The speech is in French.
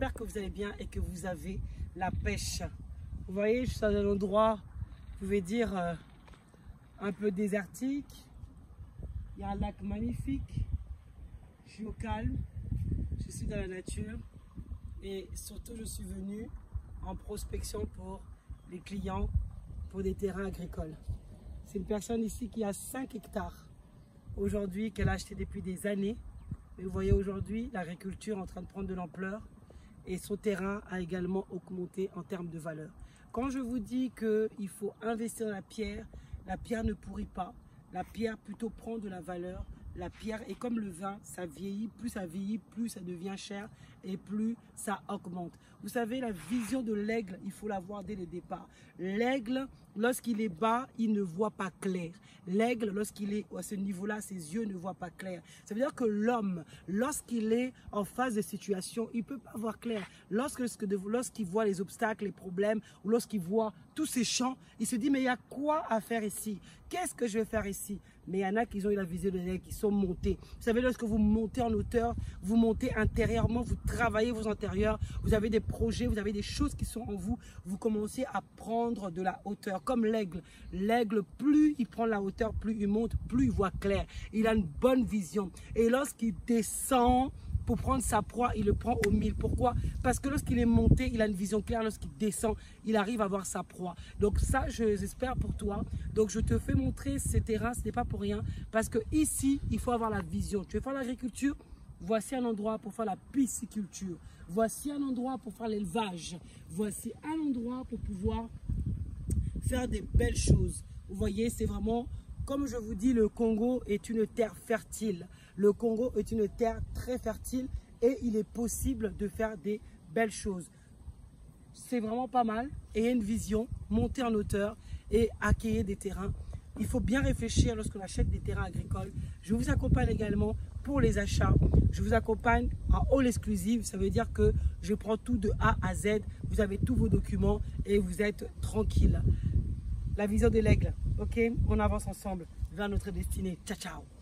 J'espère que vous allez bien et que vous avez la pêche. Vous voyez, je suis dans un endroit, vous pouvez dire, un peu désertique. Il y a un lac magnifique. Je suis au calme. Je suis dans la nature. Et surtout, je suis venu en prospection pour les clients, pour des terrains agricoles. C'est une personne ici qui a 5 hectares aujourd'hui, qu'elle a acheté depuis des années. Et vous voyez aujourd'hui l'agriculture en train de prendre de l'ampleur et son terrain a également augmenté en termes de valeur. Quand je vous dis qu'il faut investir dans la pierre ne pourrit pas, la pierre plutôt prend de la valeur. La pierre est comme le vin, ça vieillit, plus ça devient cher et plus ça augmente. Vous savez, la vision de l'aigle, il faut l'avoir dès le départ. L'aigle, lorsqu'il est bas, il ne voit pas clair. L'aigle, lorsqu'il est à ce niveau-là, ses yeux ne voient pas clair. Ça veut dire que l'homme, lorsqu'il est en phase de situation, il ne peut pas voir clair. Lorsqu'il voit les obstacles, les problèmes, ou lorsqu'il voit tous ces champs, il se dit, mais il y a quoi à faire ici? Qu'est-ce que je vais faire ici? Mais il y en a qui ont eu la vision de l'aigle, qui sont montés. Vous savez, lorsque vous montez en hauteur, vous montez intérieurement, vous travaillez vos intérieurs, vous avez des projets, vous avez des choses qui sont en vous, vous commencez à prendre de la hauteur. Comme l'aigle. L'aigle, plus il prend la hauteur, plus il monte, plus il voit clair. Il a une bonne vision. Et lorsqu'il descend, pour prendre sa proie, il le prend au mille. Pourquoi? Parce que lorsqu'il est monté, il a une vision claire. Lorsqu'il descend, il arrive à voir sa proie. Donc ça, j'espère pour toi. Donc je te fais montrer ces terrains, ce n'est pas pour rien. Parce que ici, il faut avoir la vision. Tu veux faire l'agriculture? Voici un endroit pour faire la pisciculture. Voici un endroit pour faire l'élevage. Voici un endroit pour pouvoir faire des belles choses. Vous voyez, c'est vraiment... Comme je vous dis, le Congo est une terre fertile. Le Congo est une terre très fertile et il est possible de faire des belles choses. C'est vraiment pas mal. Et il y a une vision, monter en hauteur et acquérir des terrains. Il faut bien réfléchir lorsqu'on achète des terrains agricoles. Je vous accompagne également pour les achats. Je vous accompagne en all exclusive. Ça veut dire que je prends tout de A à Z. Vous avez tous vos documents et vous êtes tranquille. La vision de l'aigle. Ok, on avance ensemble vers notre destinée. Ciao, ciao.